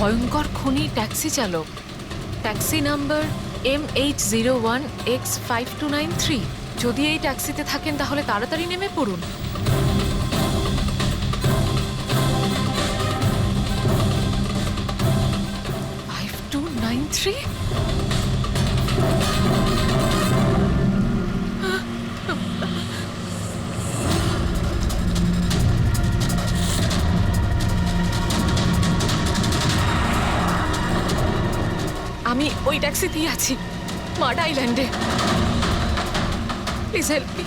ভয়ঙ্কর খুনি ট্যাক্সি চালক, ট্যাক্সি নাম্বার M801X5293। যদি এই ট্যাক্সিতে থাকেন তাহলে তাড়াতাড়ি নেমে পড়ুন। $5293? আমি ওই ট্যাক্সিতেই আছি, মাড আইল্যান্ডে। Please help me.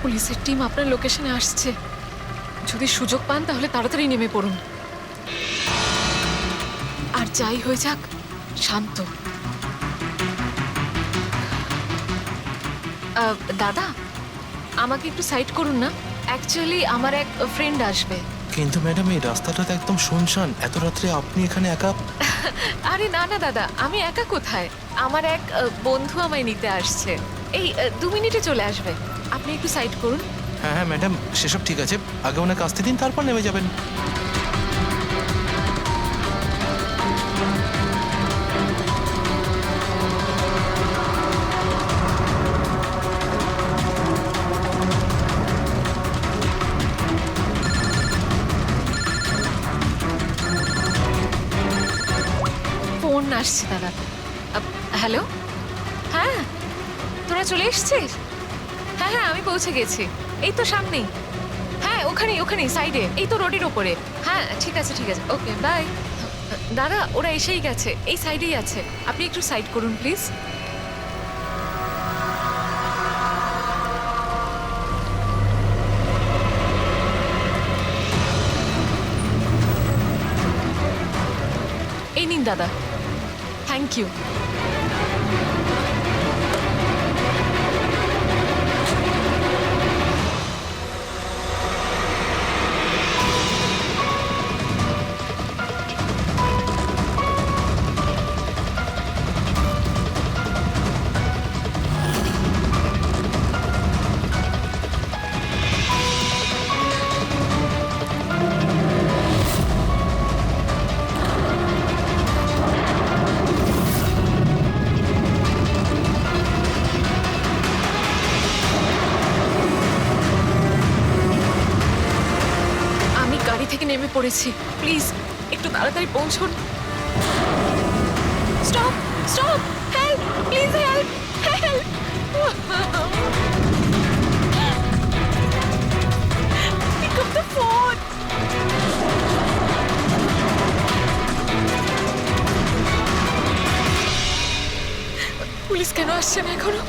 পুলিশের টিম আপনার লোকেশনে আসছে। যদি সুযোগ পান তাহলে তাড়াতাড়ি নেমে পড়ুন। আর যাই হয়ে যাক, শান্ত। দাদা, আমাকে একটু সাইড করুন না। অ্যাকচুয়ালি আমার এক ফ্রেন্ড আসবে। কিন্তু ম্যাডাম, এই রাস্তাটা তো একদম শুনশান। এত রাত্রে আপনি এখানে একা? আরে না না দাদা, আমি একা কোথায়? আমার এক বন্ধু আমায় নিতে আসছে। এই 2 মিনিটে চলে আসবে। আপনি একটু সাইড করুন। হ্যাঁ হ্যাঁ ম্যাডাম, সেসব ঠিক আছে। আগে ওনাকে আসতে দিন, তারপর নেমে যাবেন। ফোন আসছে দাদা। হ্যালো, হ্যাঁ তোরা চলে এসছিস? হ্যাঁ হ্যাঁ, আমি পৌঁছে গেছি। এই তো সামনেই। হ্যাঁ ওখানেই সাইডে, এই তো রোডের ওপরে। হ্যাঁ ঠিক আছে ঠিক আছে, ওকে বাই। দাদা, ওরা এসেই গেছে, এই সাইডেই আছে। আপনি একটু সাইড করুন প্লিজ। এই নিন দাদা, থ্যাংক ইউ। থেকে নেমে পড়েছি, প্লিজ একটু তাড়াতাড়ি পৌঁছুন। Stop stop, help please, help help. Pick up the phone. Police কেন আসছে না এখনো?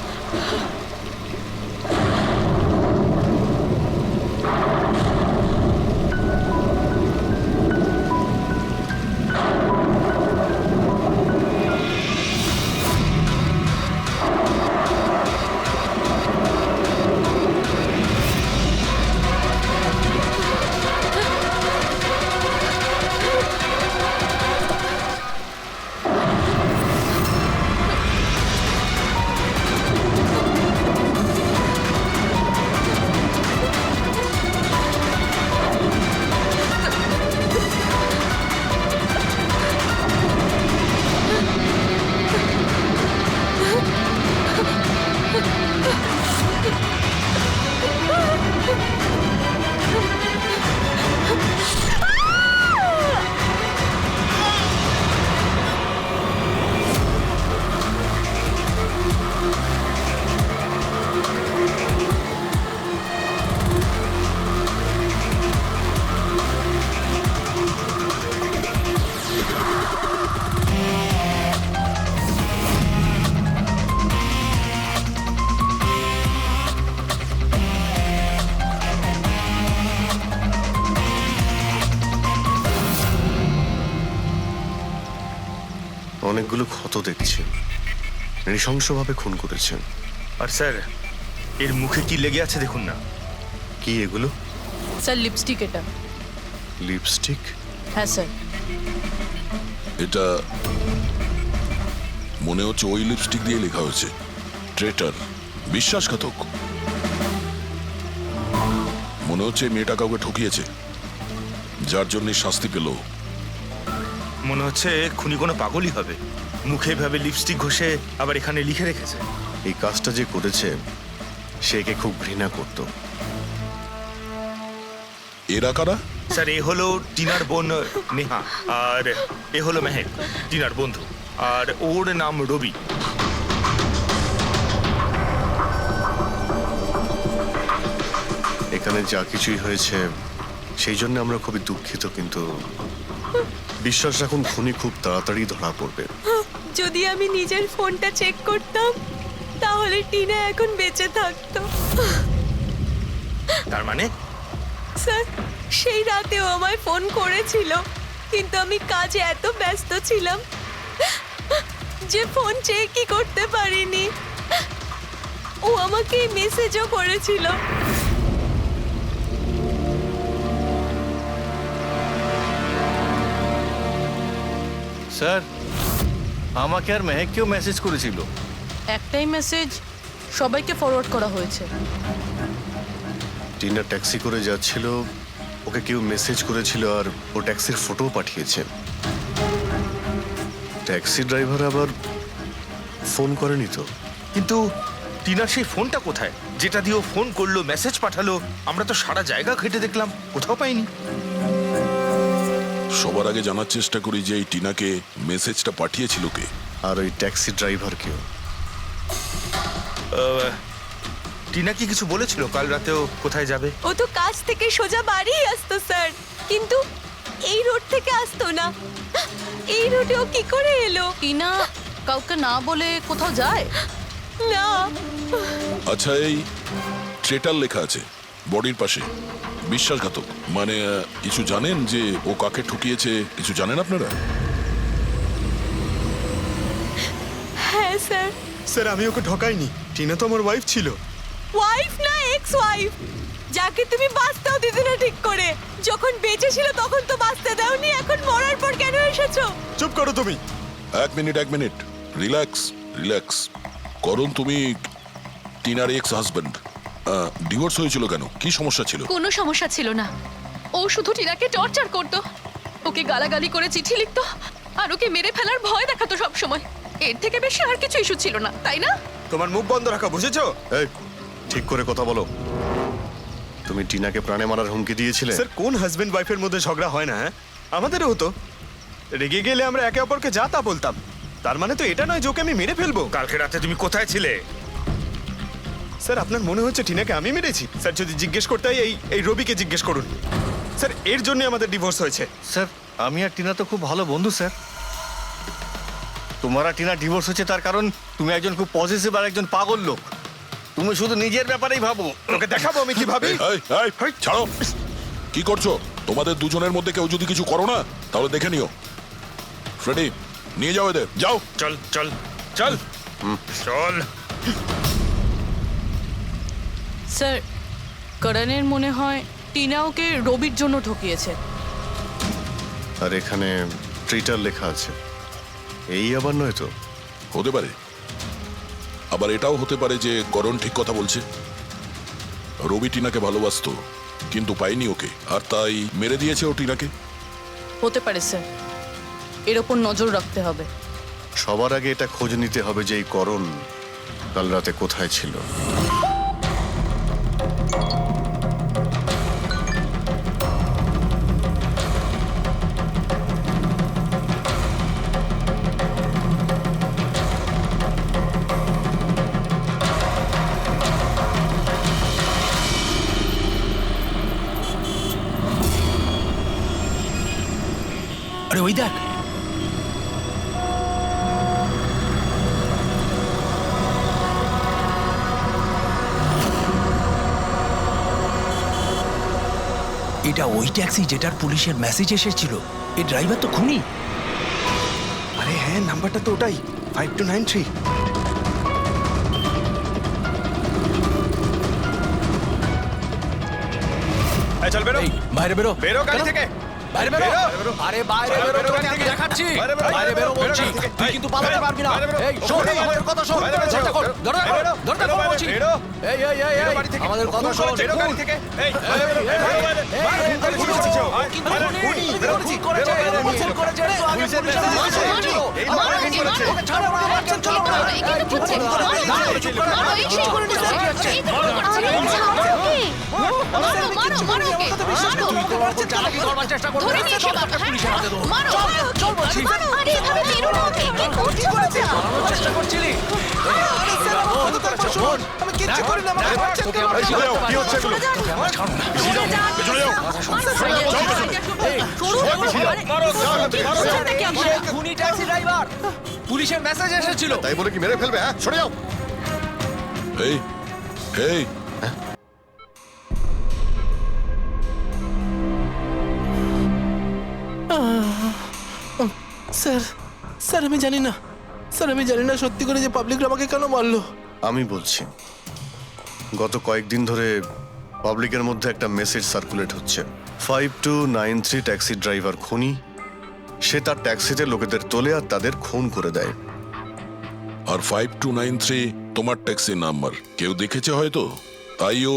অনেকগুলো ক্ষত দেখছি, নৃশংসভাবে খুন করেছেন। আর স্যার, এর মুখে কি লেগে আছে দেখুন না। কি এগুলো? স্যার লিপস্টিক এটা। লিপস্টিক? হ্যাঁ স্যার। এটা মনে হচ্ছে ওই লিপস্টিক দিয়ে লেখা হয়েছে ট্রেটার, বিশ্বাসঘাতক। মনে হচ্ছে এই মেয়েটা কাউকে ঠকিয়েছে, যার জন্য শাস্তি পেল। মনে হচ্ছে খুনি কোনো পাগলই হবে, মুখে ভাবে লিপস্টিক ঘষে আবার এখানে লিখে রেখেছে। এই কাজটা যে করেছে সে একে খুব ঘৃণা করত। এরা কারা? স্যার এ হলো টিনার বোন নেহা, আর এ হলো মেহেক, টিনার বন্ধু, আর ওর নাম রবি। এখানে যা কিছুই হয়েছে সেই জন্য আমরা খুবই দুঃখিত, কিন্তু বিশ্বাস রাখুন খুনি খুব তাড়াতাড়ি ধরা পড়বে। যদি আমি নিজের ফোনটা চেক করতাম তাহলে টিনা এখন বেঁচে থাকতো। তার মানে স্যার সেই রাতেও আমায় ফোন করেছিল, কিন্তু আমি কাজে এত ব্যস্ত ছিলাম যে ফোন চেকই করতে পারিনি। ও আমাকে মেসেজও করেছিল। স্যার, আমাকে আর মেহেককেও মেসেজ করেছিল। একটাই মেসেজ সবাইকে ফরওয়ার্ড করা হয়েছে। টিনা ট্যাক্সি করে যাচ্ছিল, ওকে কেউ মেসেজ করেছিল আর ও ট্যাক্সির ফটোও পাঠিয়েছে। ট্যাক্সি ড্রাইভার আবার ফোন করেনি তো। কিন্তু টিনার সেই ফোনটা কোথায়, যেটা দিয়ে ও ফোন করলো, মেসেজ পাঠালো? আমরা তো সারা জায়গা ঘেটে দেখলাম, কোথাও পাইনি। সবার আগে জানার চেষ্টা করি যে এই টিনাকে মেসেজটা পাঠিয়েছিল কে। আর ওই ট্যাক্সি ড্রাইভার কেউ। টিনা কি কিছু বলেছিল কাল রাতেও কোথায় যাবে? ও তো কাজ থেকে সোজা বাড়ি আসতো স্যার, কিন্তু এই রোড থেকে আসতো না। এই রোডে ও কি করে এলো? টিনা কাউকে না বলে কোথাও যায়? না। আচ্ছা, এই ট্রেটার লেখা আছে বডির পাশে, বিশ্বাসঘাতক মানে কিছু জানেন যে ও কাকে ঠকিয়েছে? কিছু জানেন আপনারা? হ্যাঁ স্যার। স্যার আমি ওকে ঠকাইনি, টিনা তো আমার ওয়াইফ ছিল। ওয়াইফ না, এক্স ওয়াইফ, যাকে তুমি বাঁচতেও দিতে না ঠিক করে। যখন বেঁচে ছিল তখন তো বাঁচতে দাওনি, এখন মরার পর কেন এসেছো? চুপ করো তুমি। এক মিনিট, রিল্যাক্স রিল্যাক্স। করুন, তুমি টিনার এক্স হাজবেন্ড, ডিভোর্স হয়েছিল কেন? কি সমস্যা ছিল? কোনো সমস্যা ছিল না, ও শুধু টিনাকে টর্চার করতো, ওকে গালাগালি করে চিঠি লিখতো আর ওকে মেরে ফেলার ভয় দেখাতো সব সময়। এর থেকে বেশি আর কিছু ইস্যু ছিল না, তাই না? তোমার মুখ বন্ধ রাখা, বুঝেছো? এই, ঠিক করে কথা বলো। তুমি টিনাকে প্রাণে মারার হুমকি দিয়েছিলে? স্যার কোন হাজবেন্ড ওয়াইফের মধ্যে ঝগড়া হয় না? হ্যাঁ, আমাদেরও হতো। রেগে গেলে আমরা একে অপরকে যা তা বলতাম। তার মানে তো এটা নয় যে ওকে আমি মেরে ফেলবো। কালকে রাতে তুমি কোথায় ছিলে? স্যার আপনার মনে হচ্ছে টিনাকে আমি মেরেছি? স্যার যদি জিজ্ঞেস করতে হয় এই রবিকে জিজ্ঞেস করুন। স্যার এর জন্য আমাদের ডিভোর্স হয়েছে। স্যার, আমি আর টিনা তো খুব ভালো বন্ধু স্যার। তোমার আর টিনা ডিভোর্স হচ্ছে তার কারণ তুমি একজন খুব পজিটিভ আর একজন পাগল লোক। তুমি শুধু নিজের ব্যাপারেই ভাবো। ওকে দেখাবো আমি কি ভাবি। এই, ছাড়ো। কি করছো? তোমাদের দুজনের মধ্যে কেউ যদি কিছু করো না তাহলে দেখে নিও। ফ্রেডি, নিয়ে যাও এদের, যাও। চল চল চল চল। স্যার, করণের মনে হয় টিনা ওকে রবির জন্য ঠকিয়েছে। আর এখানে ট্রিটার লেখা আছে, এই আবার নয় তো? হতে পারে, আবার এটাও হতে পারে যে করণ ঠিক কথা বলছে। রবি টিনাকে ভালোবাসতো কিন্তু পায়নি ওকে, আর তাই মেরে দিয়েছে ও টিনাকে। হতে পারে স্যার, এর ওপর নজর রাখতে হবে। সবার আগে এটা খোঁজ নিতে হবে যে এই করণ কাল রাতে কোথায় ছিল। আরে ওই দেখ, এটা ওই ট্যাক্সি যেটার পুলিশের মেসেজ এসেছিল। এই ড্রাইভার তো খুনি। আরে হ্যাঁ, নাম্বারটা তো ওটাই, 5293। বাইরে বেরো বেরো গাড়ি থেকে বাইরে বেরো বেরো। আরে বাইরে বাইরে বেরো বেরো তোকে গাড়ি আমি থেকে। দেখাচ্ছি বাইরে বেরো, বাইরে বেরো বেরো বলছি গাড়ি থেকে। তুই কিন্তু পালাতে পারবি না বাইরে বেরো। এই শোন বেরো। আমাদের কথা শোন বাইরে বেরো। দরজা খোল দরজা খোল বেরো। দরজা বেরো খোল বাইরে, বলছি বেরো। এই এই এই বেরো এই বাড়ি থেকে। আমাদের কথা খুন শোন করেছে, বেরো গাড়ি থেকে। এই, এই, বেরো, এই, বেরো এই, বাইরে। এই, বাইরে, খুন বাইরে, করেছে, খুন করেছে। কিন্তু বাইরে, খুনি, বেরো, খুন করেছে, বেরো, বেরো, খুন করেছে রে, তো আগে পুলিশের পুলিশের message message এসেছে। এসেছিল। এই আমার মারা খুন গেছে। করেছে। ওকে ছাড়ো, আমার বাচ্চা চলো, এই কি করছে? চুপ করে দাঁড়াও, এই সেই করে নিচ্ছে। এই তো করছে। তুই তো চালাকি করবার চেষ্টা করবি ধরে নিয়ে এসে বাবা, পুলিশের হাতে দেবো। মারো, চল, মারো। চল বলছি। আরে এভাবে মেরো না ওকে, কি করছো বাচ্চা? পালানোর চেষ্টা করছিলি শোন, আমি কিচ্ছু করি না, আমার দেখ, বাচ্চাকে তোকে আমার মারছে। ছাড়তে কি পারবো না। হচ্ছে এগুলো? তোকে আমার ছাড়বো না। খুনি ট্যাক্সি ড্রাইভার পুলিশের মেসেজ এসেছিল তাই বলে কি মেরে ফেলবে? হ্যাঁ, সরে যাও। এই এই স্যার স্যার আমি জানি না স্যার আমি জানি না সত্যি করে যে পাবলিক আমাকে কেন মারলো আমি বলছি, গত কয়েকদিন ধরে পাবলিকের মধ্যে একটা মেসেজ সার্কুলেট হচ্ছে। 5293 ট্যাক্সি ড্রাইভার খুনি। সে তার ট্যাক্সিতে লোকেদের তোলে আর তাদের খুন করে দেয়। আর 5293 তোমার ট্যাক্সি নাম্বার কেউ দেখেছে হয়তো, তাই ও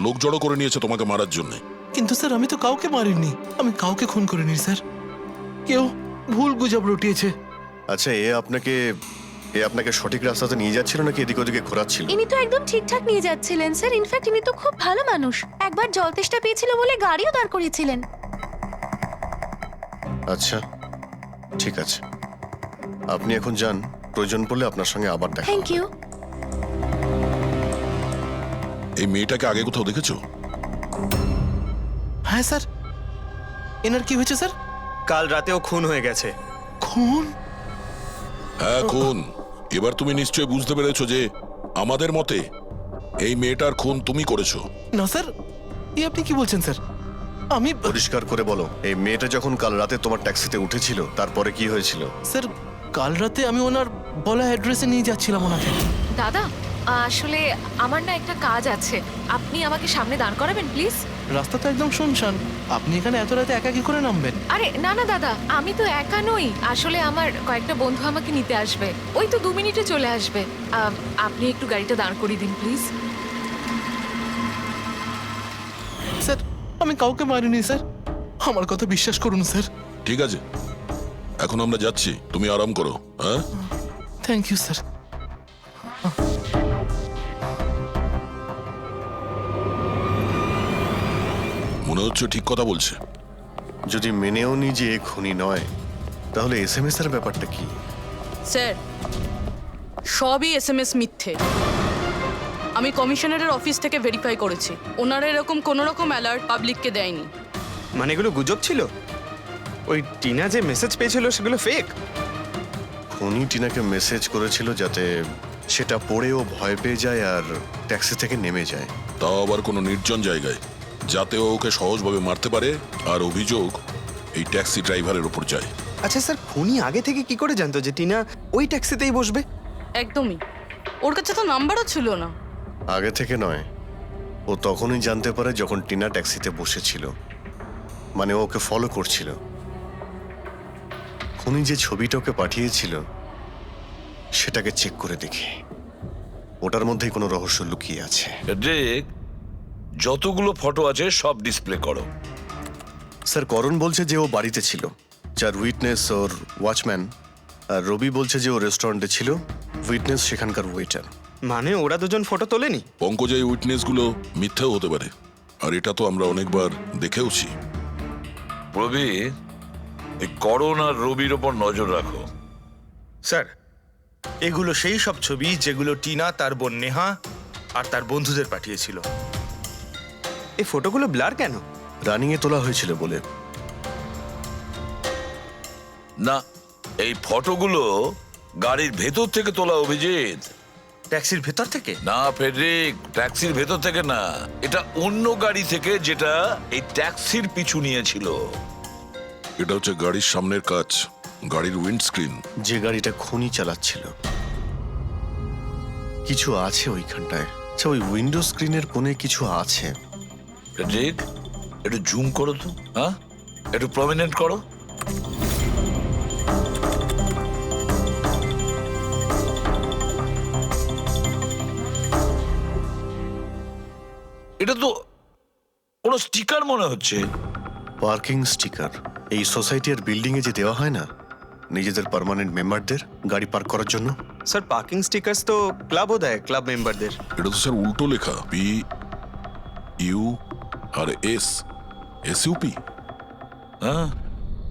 লোক জড়ো করে নিয়েছে তোমাকে মারার জন্য। কিন্তু স্যার আমি তো কাউকে মারিনি, আমি কাউকে খুন করিনি স্যার, কেউ ভুল গুজব রটিয়েছে। আচ্ছা, এ আপনাকে সঠিক রাস্তাতে নিয়ে যাচ্ছিল নাকি এদিক ওদিকে ঘোরাচ্ছিল? ইনি তো একদম ঠিকঠাক নিয়ে যাচ্ছিলেন স্যার, ইনফ্যাক্ট ইনি তো খুব ভালো মানুষ, একবার জল তেষ্টা পেয়েছিল বলে গাড়িও দাঁড় করিয়েছিলেন। আচ্ছা, ঠিক আছে, আপনি এখন যান, প্রয়োজন পড়লে আপনার সঙ্গে আবার দেখা থ্যাংক হবে। ইউ। এই মেয়েটাকে আগে কোথাও দেখেছো? হ্যাঁ স্যার, এনার কি হয়েছে স্যার? কাল রাতেও খুন হয়ে গেছে। খুন? হ্যাঁ খুন। এবার তুমি নিশ্চয়ই বুঝতে পেরেছো যে আমাদের মতে এই মেয়েটার খুন তুমি করেছো। না স্যার, আপনি কি বলছেন স্যার? আমি পরিষ্কার করে বলো, এই মেয়েটা যখন কাল রাতে তোমার ট্যাক্সিতে উঠেছিল তারপরে কি হয়েছিল? স্যার কাল রাতে আমি ওনার বলা অ্যাড্রেসে নিয়ে যাচ্ছিলাম ওনাকে। দাদা, আসলে আমার না একটা কাজ আছে, আপনি আমাকে সামনে দাঁড় করাবেন প্লিজ? রাস্তা তো একদম শুনশান, আপনি এখানে এত রাতে একা কি করে নামবেন? আরে না না দাদা, আমি তো একা নই, আসলে আমার কয়েকটা বন্ধু আমাকে নিতে আসবে, ওই তো 2 মিনিটে চলে আসবে। আপনি একটু গাড়িটা দাঁড় করিয়ে দিন প্লিজ। স্যার আমি কাউকে মারিনি স্যার, আমার কথা বিশ্বাস করুন স্যার। ঠিক আছে, এখন আমরা যাচ্ছি, তুমি আরাম করো। হ্যাঁ, থ্যাংক ইউ স্যার। মনে হচ্ছে ঠিক কথা বলছে। যদি মেনেও নি যে এ খুনি নয়, তাহলে এসএমএস এর ব্যাপারটা কি? স্যার সবই এসএমএস মিথ্যে। আমি কমিশনারের অফিস থেকে ভেরিফাই করেছি, ওনারা এরকম কোনো রকম অ্যালার্ট পাবলিককে দেয়নি। মানে এগুলো গুজব ছিল? ওই টিনা যে মেসেজ পেয়েছিল সেগুলো ফেক? খুনি টিনাকে মেসেজ করেছিল যাতে সেটা পড়ে ও ভয় পেয়ে যায় আর ট্যাক্সি থেকে নেমে যায়। তাও আবার কোনো নির্জন জায়গায়, যাতে ও ওকে সহজভাবে মারতে পারে আর অভিযোগ এই ট্যাক্সি ড্রাইভারের ওপর যায়। আচ্ছা স্যার, খুনি আগে থেকে কি করে জানতো যে টিনা ওই ট্যাক্সিতেই বসবে? একদমই, ওর কাছে তো নাম্বারও ছিল না। আগে থেকে নয়, ও তখনই জানতে পারে যখন টিনা ট্যাক্সিতে বসেছিল, মানে ও ওকে ফলো করছিল। খুনি যে ছবিটা ওকে পাঠিয়েছিল সেটাকে চেক করে দেখি, ওটার মধ্যেই কোনো রহস্য লুকিয়ে আছে। দেখ, যতগুলো ফটো আছে সব ডিসপ্লে করো। স্যার, করণ বলছে যে ও বাড়িতে ছিল, যার উইটনেস ওর ওয়াচম্যান, আর রবি বলছে যে ও রেস্টুরেন্টে ছিল, উইটনেস সেখানকার ওয়েটার। মানে ওরা দুজন ফটো তোলেনি? পঙ্কজ, এই উইটনেসগুলো মিথ্যেও হতে পারে, আর এটা তো আমরা অনেকবার দেখেওছি। রবি, এই করণ আর রবির ওপর নজর রাখো। স্যার, এগুলো সেই সব ছবি যেগুলো টিনা তার বোন নেহা আর তার বন্ধুদের পাঠিয়েছিল। এই ফটোগুলো ব্লার কেন? রানিংয়ে তোলা হয়েছিল বলে। না, এই ফটোগুলো গাড়ির ভেতর থেকে তোলা, অভিজিৎ। ট্যাক্সির ভেতর থেকে? না ফেডরিক, ট্যাক্সির ভেতর থেকে না, এটা অন্য গাড়ি থেকে যেটা এই ট্যাক্সির পিছু নিয়েছিল। এটা হচ্ছে গাড়ির সামনের কাচ, গাড়ির উইন্ডস্ক্রিন। যে গাড়িটা খুনি চালাচ্ছিল। কিছু আছে ওইখানটায়, আচ্ছা ওই উইন্ডো স্ক্রিনের কোণে কিছু আছে। ফেডরিক, একটু জুম করো তো, হ্যাঁ, একটু প্রমিনেন্ট করো। এটা তো কোনো স্টিকার মনে হচ্ছে। পার্কিং স্টিকার এই সোসাইটির বিল্ডিং এ যে দেওয়া হয় না নিজেদের পার্মানেন্ট মেম্বারদের গাড়ি পার্ক করার জন্য। স্যার পার্কিং স্টিকার্স তো ক্লাবও দেয় ক্লাব মেম্বারদের। এটা তো স্যার উল্টো লেখা, P U R S S U P. হ্যাঁ,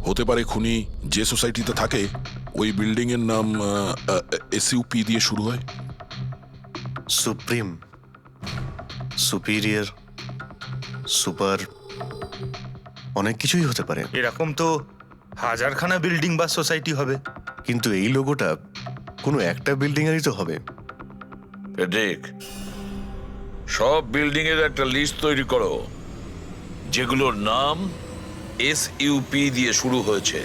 হতে পারে খুনি যে সোসাইটিতে থাকে ওই বিল্ডিং এর নাম এসইউপি দিয়ে শুরু হয়। সুপ্রিম, সুপিরিয়র, সুপার, অনেক কিছুই হতে পারে। এরকম তো হাজারখানা বিল্ডিং বা সোসাইটি হবে। কিন্তু এই লোগোটা কোনো একটা বিল্ডিং এরই তো হবে। দেখ, সব বিল্ডিং এর একটা লিস্ট তৈরি করো যেগুলোর নাম এসইউপি দিয়ে শুরু হয়েছে।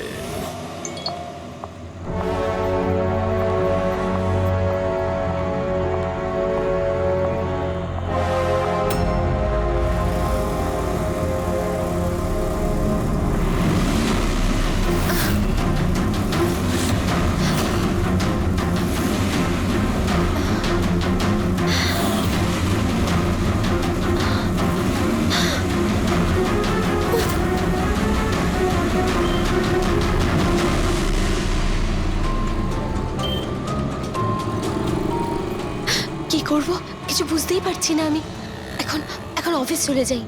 কি করব কিছু বুঝতেই পারছি না আমি। এখন এখন অফিস চলে যাই।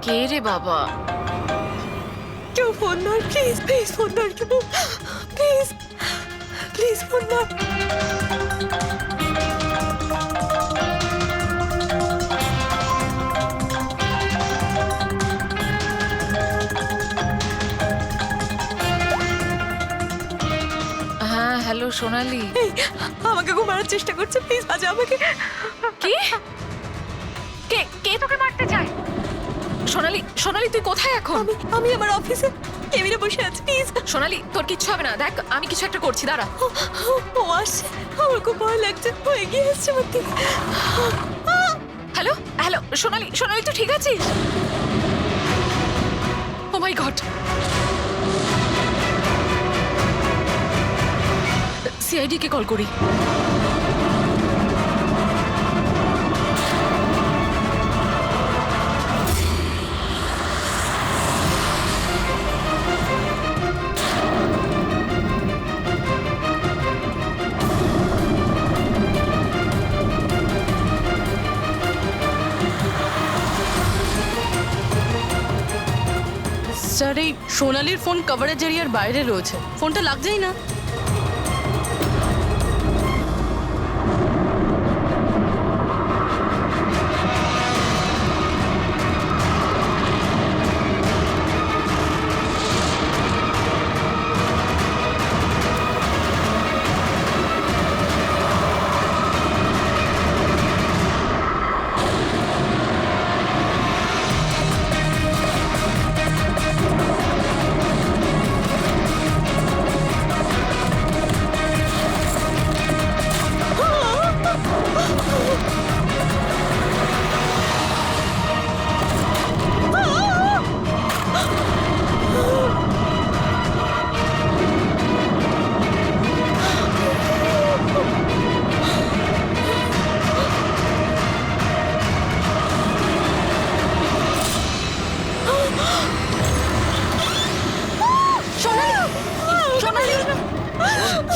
কে রে বাবা? কেউ ফোন ধর প্লিজ, প্লিজ ফোন ধর কেউ, প্লিজ প্লিজ ফোন ধর। হ্যাঁ হ্যালো সোনালি। এই আমাকে ঘুমানোর চেষ্টা করছে, প্লিজ বাজা আমাকে। কি? কে কে তোকে মারতে চায়? সোনালি, সোনালি তুই কোথায় এখন? আমি আমার অফিসে কেবিনে বসে আছি, প্লিজ। সোনালি তোর কিচ্ছু হবে না, দেখ আমি কিছু একটা করছি, দাঁড়া। ও আসছে, আমার খুব ভয় লাগছে, ও এগিয়ে আসছে আমার দিকে। হ্যালো হ্যালো সোনালি, সোনালি তুই ঠিক আছিস? ও মাই গড, সিআইডি কে কল করি। স্যার এই সোনালির ফোন কভারেজ এরিয়ার বাইরে রয়েছে, ফোনটা লাগছেই না।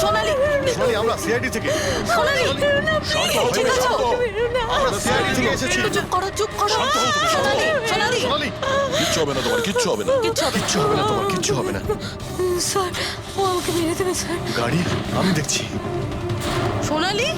সোনালি সোনালি, আমরা সিআইডি থেকে। সোনালি শান্ত হও, ঠিক আছো? আমরা সিআইডি থেকে এসেছি। চুপ করো চুপ করো। সোনালি সোনালি সোনালি, কিচ্ছু হবে না তোমার, কিচ্ছু হবে না। কিচ্ছু হবে না। কিচ্ছু হবে না তোমার, কিচ্ছু হবে না। স্যার ও আমাকে মেরে দেবে স্যার। গাড়ি আমি দেখছি। সোনালি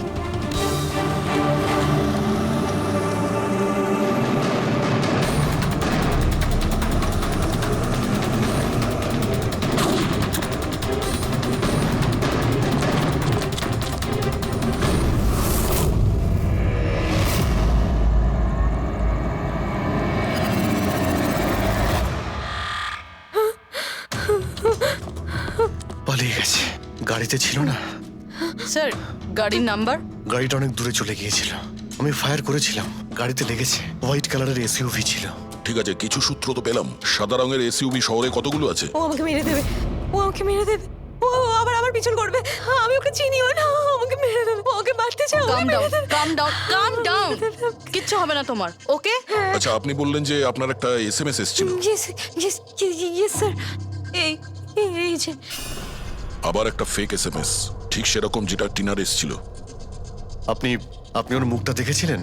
পালিয়ে গেছে, গাড়িতে ছিল না। স্যার গাড়ির নাম্বার? গাড়িটা অনেক দূরে চলে গিয়েছিল, আমি ফায়ার করেছিলাম, গাড়িতে লেগেছে। হোয়াইট কালারের এসইউভি ছিল। ঠিক আছে, কিছু সূত্র তো পেলাম। সাদা রঙের এসইউভি শহরে কতগুলো আছে? ও আমাকে মেরে দেবে, ও আমাকে মেরে দেবে, ও আবার আমার পিছন করবে। আমি ওকে চিনিও না, ও আমাকে মেরে দেবে, ও ওকে মারতে চাও। কাম ডাউন কাম ডাউন কাম ডাউন, কিচ্ছু হবে না তোমার, ওকে? আচ্ছা, আপনি বললেন যে আপনার একটা এসএমএস এসেছিল। Yes yes yes sir. এই এই যে আবার একটা ফেক এসএমএস, ঠিক সেরকম যেটা টিনার এসেছিল। আপনি আপনি ওর মুখটা দেখেছিলেন?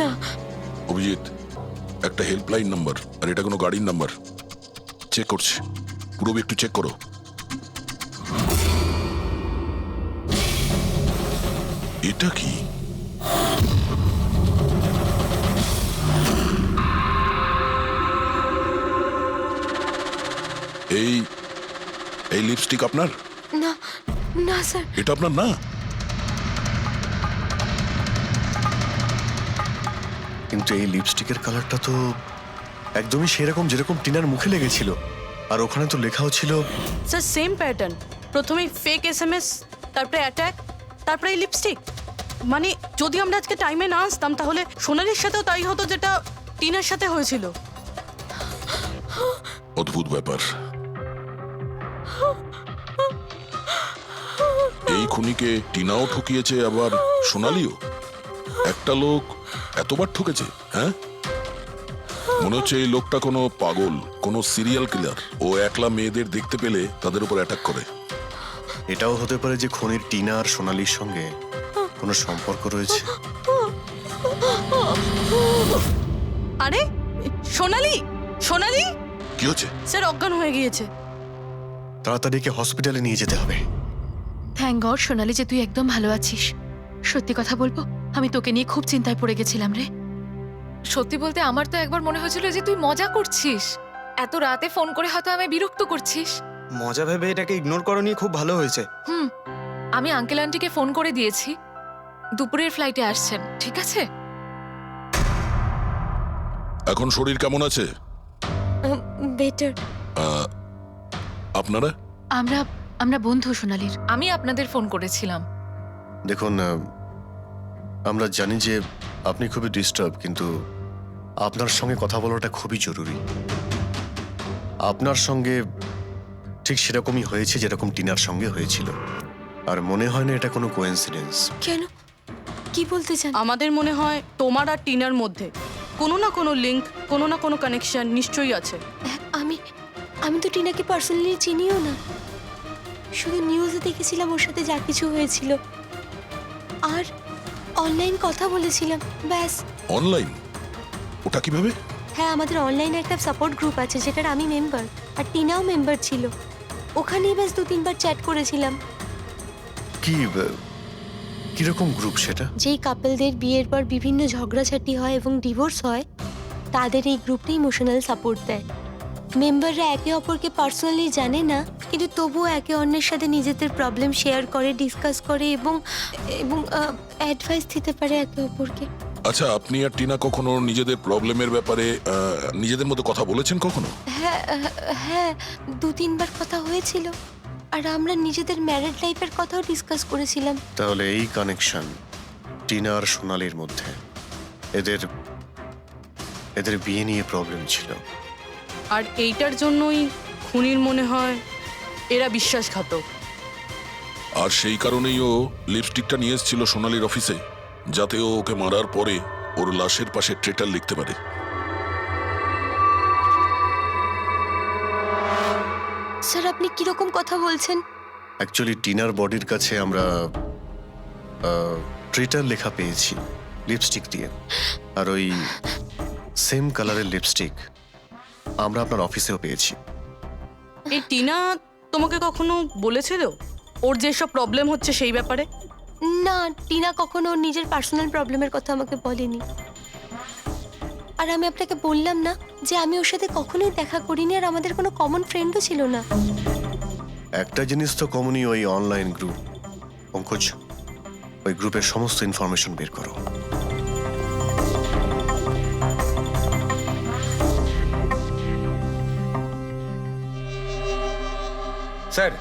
না। অভিজিৎ, একটা হেল্পলাইন নাম্বার, আর এটা কোনো গাড়ির নাম্বার। চেক করছি, পুরো একটু চেক করো। এটা কি? এই এই লিপস্টিক আপনার? না না স্যার। এটা আপনার না? কিন্তু এই লিপস্টিকের কালারটা তো একদমই সেরকম যেরকম টিনার মুখে লেগেছিল, আর ওখানে তো লেখাও ছিল। স্যার সেম প্যাটার্ন, প্রথমে ফেক এসএমএস, তারপরে অ্যাটাক, তারপরে এই লিপস্টিক। মানে যদি আমরা আজকে টাইমে না আসতাম তাহলে সোনালির সাথেও তাই হতো যেটা টিনার সাথে হয়েছিল। অদ্ভুত ব্যাপার। এই খুনিকে টিনাও ঠকিয়েছে, আবার সোনালিও। একটা লোক এতবার ঠকেছে, হ্যাঁ? মনে হচ্ছে এই লোকটা কোনো পাগল, কোনো সিরিয়াল কিলার। ও একলা মেয়েদের দেখতে পেলে তাদের উপর অ্যাটাক করে। এটাও হতে পারে যে খনির টিনা আর সোনালির সঙ্গে কোনো সম্পর্ক রয়েছে। আরে সোনালি সোনালি, কি হচ্ছে? স্যার অজ্ঞান হয়ে গিয়েছে। তাড়াতাড়ি একে হসপিটালে নিয়ে যেতে হবে। থ্যাংক গড সোনালি যে তুই একদম ভালো আছিস। সত্যি কথা বলবো, আমি তোকে নিয়ে খুব চিন্তায় পড়ে গেছিলাম রে। সত্যি বলতে আমার তো একবার মনে হয়েছিল যে তুই মজা করছিস, এত রাতে ফোন করে হয়তো আমায় বিরক্ত করছিস। মজা ভেবে এটাকে ইগনোর করনি, খুব ভালো হয়েছে। আমি আঙ্কেল আন্টিকে ফোন করে দিয়েছি, দুপুরের ফ্লাইটে আসছেন, ঠিক আছে? এখন শরীর কেমন আছে? বেটার। আপনারা? আমরা বন্ধু সোনালির। আমি আপনাদের ফোন করেছিলাম। দেখুন, আমরা জানি যে আপনি খুবই ডিস্টার্ব, কিন্তু আপনার সঙ্গে কথা বলাটা খুবই জরুরি। আপনার সঙ্গে ঠিক সেরকমই হয়েছে যেরকম টিনার সঙ্গে হয়েছিল। আর মনে হয় না এটা কোনো কোইন্সিডেন্স। কেন? কি বলতে চান? আমাদের মনে হয় তোমার আর টিনার মধ্যে কোনো না কোনো লিঙ্ক, কোনো না কোনো কানেকশন নিশ্চয়ই আছে। আমি তো টিনাকে পার্সোনালি চিনিও না, শুধু নিউজে দেখেছিলাম ওর সাথে যা কিছু হয়েছিল, আর অনলাইন কথা বলেছিলাম, ব্যাস। অনলাইন? ওটা কিভাবে? হ্যাঁ, আমাদের অনলাইনে একটা সাপোর্ট গ্রুপ আছে যেটার আমি মেম্বার, আর টিনাও মেম্বার ছিল। ওখানেই ব্যাস 2-3 বার চ্যাট করেছিলাম। কিরকম গ্রুপ সেটা? যেই কাপলদের বিয়ের পর বিভিন্ন ঝগড়াঝাটি হয় এবং ডিভোর্স হয়, তাদের এই গ্রুপটা ইমোশনাল সাপোর্ট দেয়। মেম্বাররা একে অপরকে পার্সোনালি জানে না, কিন্তু তবুও একে অন্যের সাথে নিজেদের প্রবলেম শেয়ার করে, ডিসকাস করে এবং অ্যাডভাইস দিতে পারে একে অপরকে। আচ্ছা, আপনি আর টিনা কখনো নিজেদের প্রবলেমের ব্যাপারে নিজেদের মধ্যে কথা বলেছেন কখনো? হ্যাঁ, 2-3 বার কথা হয়েছিল, আর আমরা নিজেদের ম্যারিড লাইফের কথাও ডিসকাস করেছিলাম। তাহলে এই কানেকশন টিনা আর সোনালির মধ্যে, এদের বিয়ে নিয়ে প্রবলেম ছিল। আর এইটার জন্যই খুনির মনে হয় এরা বিশ্বাসঘাতক। আর সেই কারণেই ও লিপস্টিকটা নিয়ে এসেছিল সোনালির অফিসে, যাতে ও ওকে মারার পরে ওর লাশের পাশে ট্রেটার লিখতে পারে। স্যার, আপনি কিরকম কথা বলছেন? অ্যাকচুয়ালি টিনার বডির কাছে আমরা ট্রেটার লেখা পেয়েছি লিপস্টিক দিয়ে, আর ওই সেম কালারের লিপস্টিক আমরা আপনার অফিসেও পেয়েছি। এই টিনা তোমাকে কখনো বলেছিল ওর যেসব প্রবলেম হচ্ছে সেই ব্যাপারে? না, টিনা কখনো ওর নিজের পার্সোনাল প্রবলেমের কথা আমাকে বলেনি। আর আমি আপনাকে বললাম না যে আমি ওর সাথে কখনোই দেখা করিনি, আর আমাদের কোনো কমন ফ্রেন্ডও ছিল না। একটা জিনিস তো কমনই, ওই অনলাইন গ্রুপ। পঙ্কজ, ওই গ্রুপের সমস্ত ইনফরমেশন বের করো। স্যার,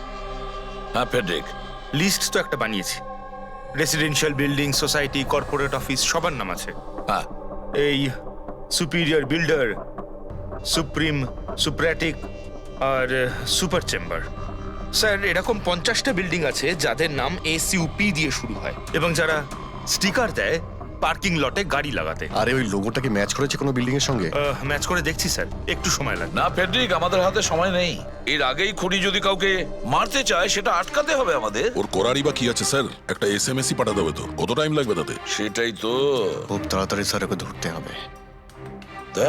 হ্যাঁ ফেডরিক, লিস্ট তো একটা বানিয়েছি। Residential building, society, corporate office সবার নাম আছে। হ্যাঁ এই সুপিরিয়র বিল্ডার, সুপ্রিম, সুপ্রাটিক আর সুপার চেম্বার। স্যার, এরকম 50টা বিল্ডিং আছে যাদের নাম SUP দিয়ে শুরু হয়, এবং যারা স্টিকার দেয় পার্কিং লটে গাড়ি লাগাতে। আরে ওই লোগোটা কি ম্যাচ করেছে কোনো বিল্ডিং এর সঙ্গে? ম্যাচ করে দেখছি স্যার, একটু সময় লাগবে। না ফেডরিক, আমাদের হাতে সময় নেই। এর আগেই খুনি যদি কাউকে মারতে চায় সেটা আটকাতে হবে আমাদের। ওর করারই বা কি আছে স্যার? একটা SMS-ই পাঠাতে হবে তো, কত টাইম লাগবে তাতে? সেটাই তো। খুব তাড়াতাড়ি স্যার ওকে ধরতে হবে। তা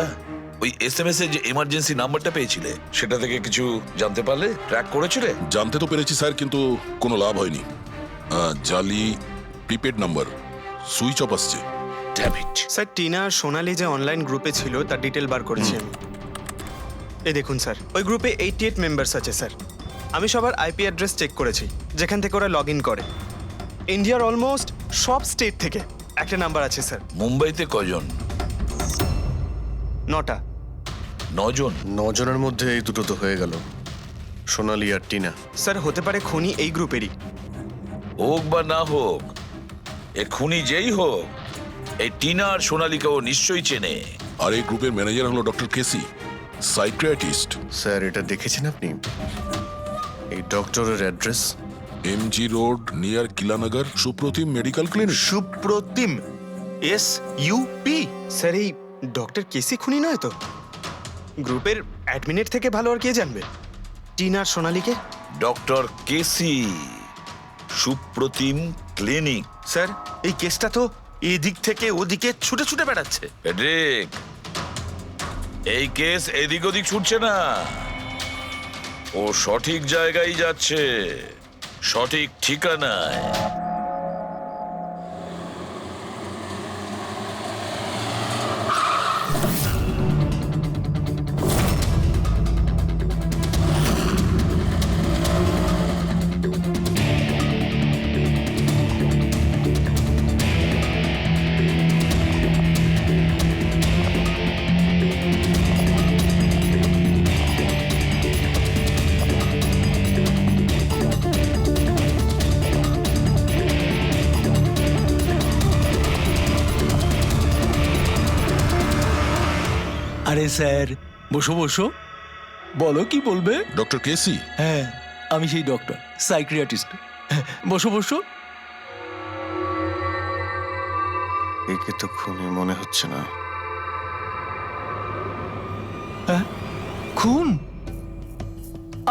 ওই SMS এর যে এমার্জেন্সি নাম্বারটা পেয়েছিলে, সেটা থেকে কিছু জানতে পারলে? ট্র্যাক করেছিলে? জানতে তো পেরেছি স্যার, কিন্তু কোনো লাভ হয়নি। জালি প্রিপেড নাম্বার, সুইচ অফ আসছে। Damn it. স্যার, টিনা আর সোনালি যে অনলাইন গ্রুপে ছিল তার ডিটেল বার করেছি আমি। এই দেখুন স্যার, ওই গ্রুপে 88 মেম্বার্স আছে স্যার। আমি সবার IP অ্যাড্রেস চেক করেছি, যেখান থেকে ওরা লগ ইন করে। ইন্ডিয়ার অলমোস্ট সব স্টেট থেকে একটা নাম্বার আছে স্যার। মুম্বাইতে কজন? 9টা। 9 জন? 9 জনের মধ্যে এই দুটো তো হয়ে গেল, সোনালি আর টিনা। স্যার, হতে পারে খুনি এই গ্রুপেরই। হোক বা না হোক, এ খুনি যেই হোক, এই টিনা আর সোনালিকাও নিশ্চয়ই চেনে। আর এই গ্রুপের ম্যানেজার হলো ডক্টর কেসি, সাইকিয়াট্রিস্ট। স্যার, এটা দেখেছেন আপনি? এই ডক্টরের address MG road near Kilanagar, Supratim medical clinic. Supratim, SUP? Sir, এই ডক্টর কেসি খুনি নয় তো? গ্রুপের অ্যাডমিনের থেকে ভালো আর কে জানবে টিনা আর সোনালিকে? ডক্টর কেসি, সুপ্রতিম ক্লিনিক। স্যার, এই কেসটা তো এদিক থেকে ওদিকে ছুটে ছুটে বেড়াচ্ছে। ফেডরিক, এই কেস এদিক ওদিক ছুটছে না, ও সঠিক জায়গায় যাচ্ছে, সঠিক ঠিকানায়। আরে স্যার, বসো বসো, বলো কি বলবে? ডক্টর কেসি? হ্যাঁ, আমি সেই ডক্টর, সাইকিয়াট্রিস্ট। বসো বসো। একে তো খুনি মনে হচ্ছে না। খুন?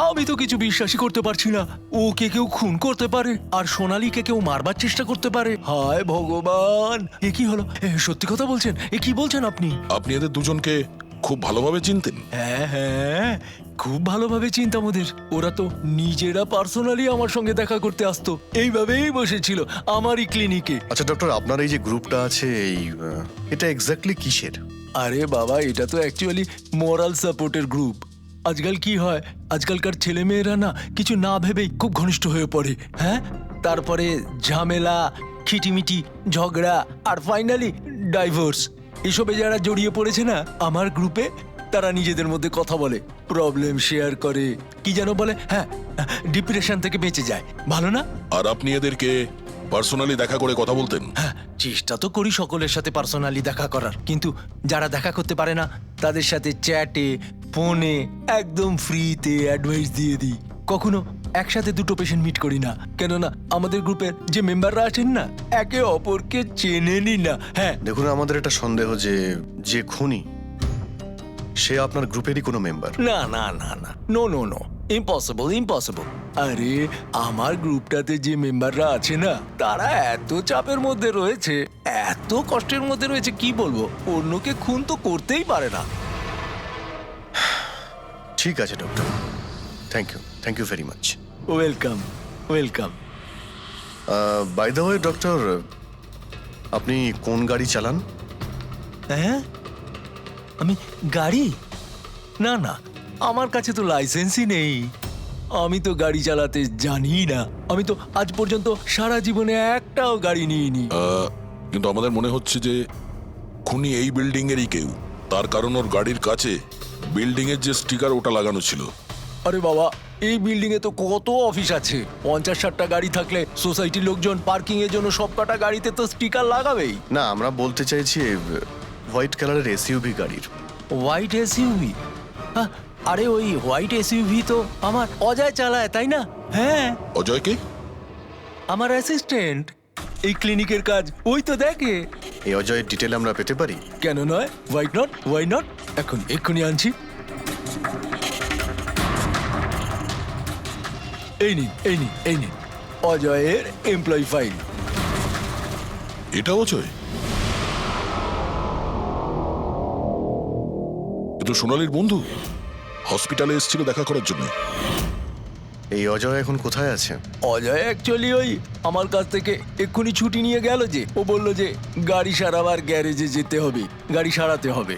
আমি তো কিছু বিশ্বাসই করতে পারছি না। ওকে কেউ খুন করতে পারে আর সোনালীকে কেউ মারবার চেষ্টা করতে পারে। হায় ভগবান, এ কি হলো? সত্যি কথা বলছেন? এ কি বলছেন আপনি? আপনি এদের দুজনকে খুব ভালোভাবে চিনতেন? হ্যাঁ হ্যাঁ, খুব ভালোভাবে চিনতাম ওদের। ওরা তো নিজেরা পার্সোনালি আমার সঙ্গে দেখা করতে আসতো, এইভাবেই বসেছিল আমারই ক্লিনিকে। আচ্ছা ডক্টর, আপনার এই যে গ্রুপটা আছে এটা এক্স্যাক্টলি কিসের? আরে বাবা, এটা তো অ্যাকচুয়ালি মোরাল সাপোর্টের গ্রুপ। আজকাল কি হয়, আজকালকার ছেলে মেয়েরা না কিছু না ভেবেই খুব ঘনিষ্ঠ হয়ে পড়ে। হ্যাঁ, তারপরে ঝামেলা, খিটিমিটি, ঝগড়া আর ফাইনালি ডাইভোর্স। এসবে যারা জড়িয়ে পড়েছে না আমার গ্রুপে, তারা নিজেদের মধ্যে কথা বলে, প্রবলেম শেয়ার করে, কি যেন বলে, হ্যাঁ, ডিপ্রেশন থেকে বেঁচে যায়। ভালো না? আর আপনি এদেরকে পার্সোনালি দেখা করে কথা বলতেন? হ্যাঁ, চেষ্টা তো করি সকলের সাথে পার্সোনালি দেখা করার, কিন্তু যারা দেখা করতে পারে না তাদের সাথে চ্যাটে, ফোনে একদম ফ্রিতে অ্যাডভাইস দিয়ে দিই। কখনো একসাথে দুটো পেশেন্ট মিট করি না, কেননা আমাদের গ্রুপের যে মেম্বাররা আছেন না একে অপরকে চেনেনি না। হ্যাঁ, দেখুন, আমাদের একটা সন্দেহ যে খুনি সে আপনার গ্রুপেরই কোনো মেম্বার। না না না না, no no no, impossible impossible. আরে আমার গ্রুপটাতে যে মেম্বাররা আছে না তারা এত চাপের মধ্যে রয়েছে, এত কষ্টের মধ্যে রয়েছে, কি বলবো, অন্যকে খুন তো করতেই পারে না। ঠিক আছে doctor, thank you very much. Welcome welcome. By the way doctor, আপনি কোন গাড়ি চালান? হ্যাঁ, আমি গাড়ি? না না, আমার কাছে তো লাইসেন্সই নেই। আমি তো গাড়ি চালাতে জানি না। আমি তো আজ পর্যন্ত সারা জীবনে একটাও গাড়ি নিইনি। কিন্তু আমাদের মনে হচ্ছে যে খুনি এই বিল্ডিং এরই কেউ, তার কারণ ওর গাড়ির কাছে বিল্ডিং এর যে স্টিকার ওটা লাগানো ছিল। আরে বাবা, এই বিল্ডিং এ তো কত অফিস আছে, 50-60টা গাড়ি থাকলে সোসাইটির লোকজন পার্কিং এর জন্য সব কটা গাড়িতে তো স্টিকার লাগাবেই। না, আমরা বলতে চাইছি হোয়াইট কালারের এসইউভি গাড়ির। White SUV? আরে ওই হোয়াইট এসইউভি তো আমার অজয় চালায়, তাই না? হ্যাঁ। অজয় কে? আমার অ্যাসিস্ট্যান্ট, এই ক্লিনিকের কাজ ওই তো দেখে। এই অজয়ের ডিটেল আমরা পেতে পারি? কেন নয়, ওয়াই নট, এক্ষুনি আনছি। এই নিন অজয়ের এমপ্লয়ি ফাইল। এটা অজয়? এ তো সোনালীর বন্ধু, হসপিটালে এসেছিল দেখা করার জন্য। এই অজয় এখন কোথায় আছে? অজয় অ্যাকচুয়ালি ওই আমার কাছ থেকে এক্ষুনি ছুটি নিয়ে গেল, যে ও বলল যে গাড়ি সারাবার গ্যারেজে যেতে হবে, গাড়ি সারাতে হবে।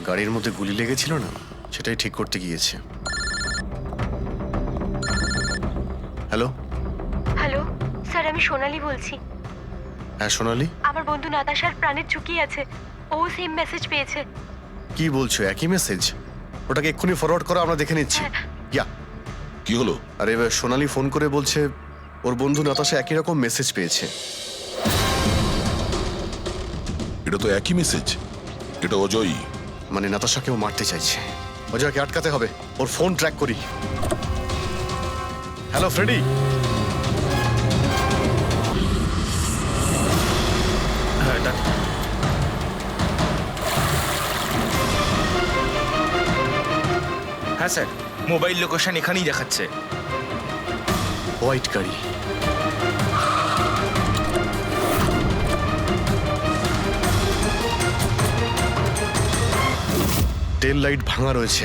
গাড়ির মধ্যে গুলি লেগেছিল না, সেটাই ঠিক করতে গিয়েছে। হ্যালো হ্যালো স্যার, আমি সোনালি বলছি। হ্যাঁ সোনালি, আমার বন্ধু নাতাশার প্রাণের ঝুঁকি আছে, ও সেম মেসেজ পেয়েছে। কি বলছো? একই মেসেজ? ওটাকে এক্ষুনি ফরওয়ার্ড করো, আমরা দেখে নিচ্ছি। ইয়া, কি হলো? আরে এবার সোনালি ফোন করে বলছে ওর বন্ধু নাতাশা একই রকম মেসেজ পেয়েছে। এটা তো একই মেসেজ, এটা অজয়ই। মানে নাতাশাকেও মারতে চাইছে। অজয়কে আটকাতে হবে, ওর ফোন ট্র্যাক করি। Hello Freddy. হ্যাঁ স্যার, মোবাইল লোকেশন এখানেই দেখাচ্ছে। হোয়াইট গাড়ি। টেল লাইট ভাঙা রয়েছে।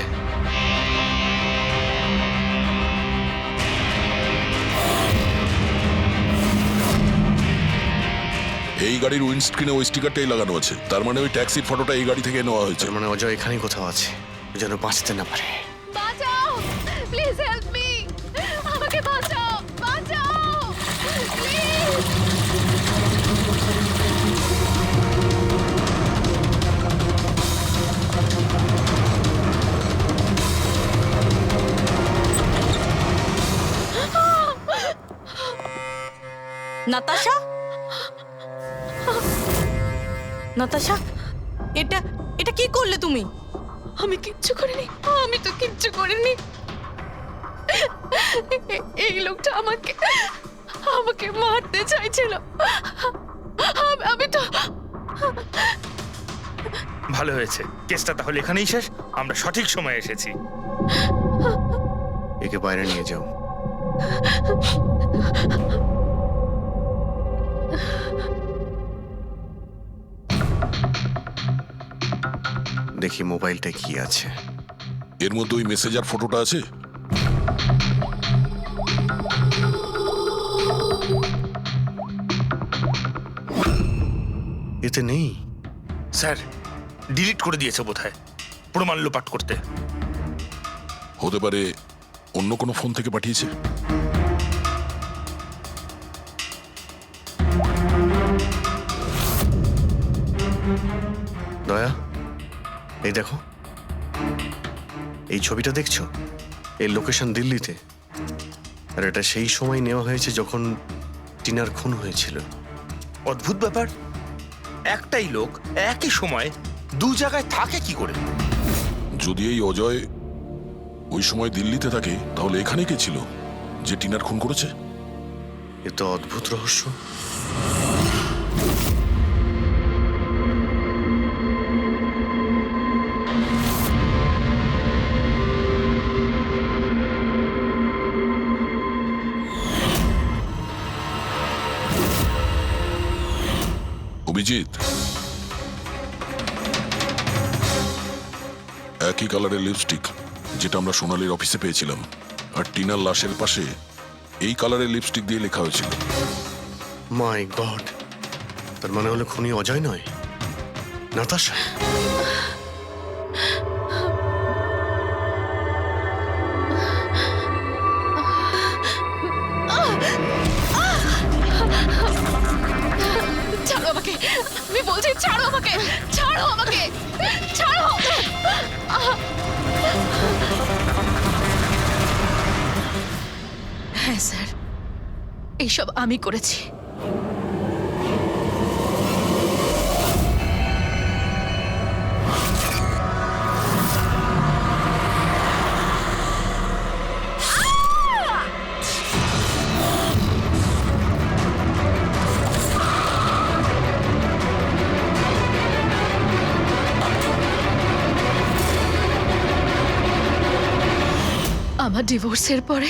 এই গাড়ির উইন্ডস্ক্রিনে ওই স্টিকারটাই লাগানো আছে, তার মানে ওই ট্যাক্সির ফটোটা এই গাড়ি থেকে নেওয়া হয়েছে। তার মানে অজয় এখানেই কোথাও আছে, যেন বাঁচতে না পারে। বাঁচাও, প্লিজ হেল্প মি, আমাকে বাঁচাও, প্লিজ। নাতাশা, নাতাশা, এটা কি করলে তুমি? আমি কিচ্ছু করিনি, আমি তো কিচ্ছু করিনি। এই লোকটা আমাকে আমাকে মারতে চাইছিল। আমি তো ভালো হয়েছে, কেসটা তাহলে এখানেই শেষ। আমরা সঠিক সময়ে এসেছি। একে বাইরে নিয়ে যাও। দেখি মোবাইলটা কি আছে। এর মধ্যে ওই মেসেজ আর ফটোটা আছে? এতে নেই। স্যার ডিলিট করে দিয়েছে বোধহয়, প্রমাণ লোপাট করতে। হতে পারে অন্য কোনো ফোন থেকে পাঠিয়েছে। দয়া, এই দেখো, এই ছবিটা দেখছো? এই লোকেশন দিল্লিতে, আর এটা সেই সময় নেওয়া হয়েছে যখন টিনার খুন হয়েছিল। অদ্ভুত ব্যাপার, একটাই লোক একই সময় দু জায়গায় থাকে কি করে? যদি এই অজয় ওই সময় দিল্লিতে থাকে, তাহলে এখানে কে ছিল যে টিনার খুন করেছে? এ তো অদ্ভুত রহস্য। অভিজিৎ, একই কালারের লিপস্টিক যেটা আমরা সোনালীর অফিসে পেয়েছিলাম, আর টিনার লাশের পাশে এই কালারের লিপস্টিক দিয়ে লেখা হয়েছিল। মাই গড, তার মানে হলো খুনি অজয় নয়, নাতাশা। ছাড়ো আমাকে, আমি বলছি ছাড়ো আমাকে, ছাড়ো আমাকে, ছাড়ো। হ্যাঁ স্যার, এইসব আমি করেছি। আমার ডিভোর্সের পরে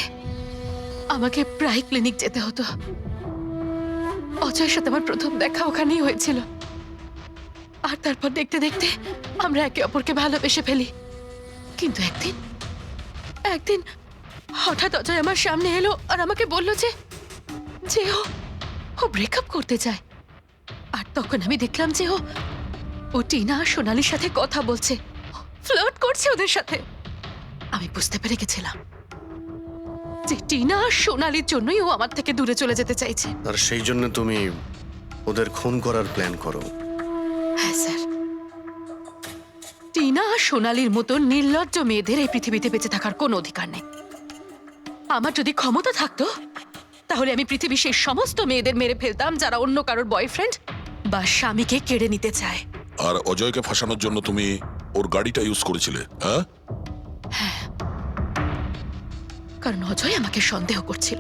আমাকে প্রায় ক্লিনিক যেতে হতো। অজয়ের সাথে আমার প্রথম দেখা ওখানেই হয়েছিল, আর তারপর দেখতে দেখতে আমরা একে অপরকে ভালোবেসে ফেলি। কিন্তু একদিন হঠাৎ অজয় আমার সামনে এলো আর আমাকে বলল যে ও ব্রেকআপ করতে চায়। আর তখন আমি দেখলাম যে ও টিনা আর সোনালীর সাথে কথা বলছে, ফ্লার্ট করছে ওদের সাথে। আমি বুঝতে পেরে গেছিলাম যে টিনা আর সোনালীর জন্যই ও আমার থেকে দূরে চলে যেতে চাইছে। আর সেই জন্য তুমি ওদের খুন করার প্ল্যান করো? হ্যাঁ স্যার, টিনা আর সোনালীর মতো নির্লজ্জ মেয়েদের এই পৃথিবীতে বেঁচে থাকার কোনো অধিকার নেই। আমার যদি ক্ষমতা থাকতো, তাহলে আমি পৃথিবীর সেই সমস্ত মেয়েদের মেরে ফেলতাম যারা অন্য কারোর বয়ফ্রেন্ড বা স্বামীকে কেড়ে নিতে চায়। আর অজয়কে ফাঁসানোর জন্য তুমি ওর গাড়িটা ইউজ করেছিলে? হ্যাঁ, কারণ অজয় আমাকে সন্দেহ করছিল,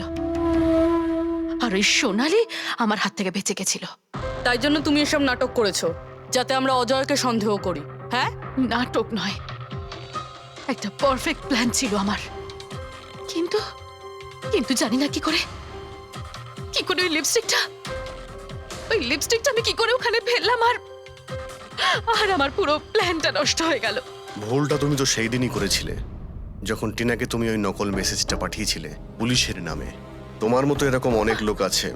আর ওই সোনালী আমার হাত থেকে বেঁচে গেছিল। তাই জন্য তুমি এসব নাটক করেছো যাতে আমরা অজয়কে সন্দেহ করি। হ্যাঁ, নাটক নয়, একটা পারফেক্ট প্ল্যান ছিল আমার। কিন্তু কিন্তু জানি না কি করে ওই লিপস্টিকটা আমি কি করে ওখানে ফেললাম, আর আমার পুরো প্ল্যানটা নষ্ট হয়ে গেল। ভুলটা তুমি তো সেই দিনই করেছিলে, যখন টিনাকে তুমি ওই নকল মেসেজটা পাঠিয়েছিলে পুলিশের নামে। তোমার মতো এরকম অনেক লোক আছে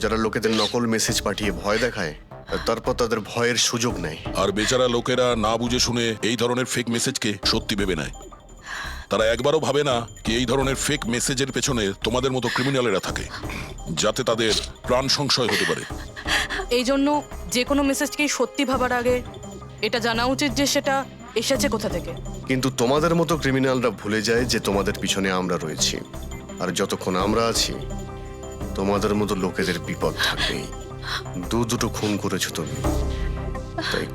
যারা লোকেদের নকল মেসেজ পাঠিয়ে ভয় দেখায়, আর তারপর তাদের ভয়ের সুযোগ নেয়। আর বেচারা লোকেরা না বুঝে শুনে এই ধরনের ফেক মেসেজকে সত্যি ভেবে নেয়। তারা একবারও ভাবে না কি এই ধরনের ফেক মেসেজের পেছনে তোমাদের মতো ক্রিমিনালেরা থাকে, যাতে তাদের প্রাণ সংশয় হতে পারে। এই জন্য যে কোনো মেসেজকেই সত্যি ভাবার আগে এটা জানা উচিত যে সেটা এসেছে কোথা থেকে। কিন্তু তোমাদের মতো ক্রিমিনালরা ভুলে যায় যে তোমাদের পিছনে আমরা রয়েছি, আর যতক্ষণ আমরা আছি তোমাদের মতো লোকেদের বিপদ থাকবেই। দুটো খুন করেছো তুমি, তাই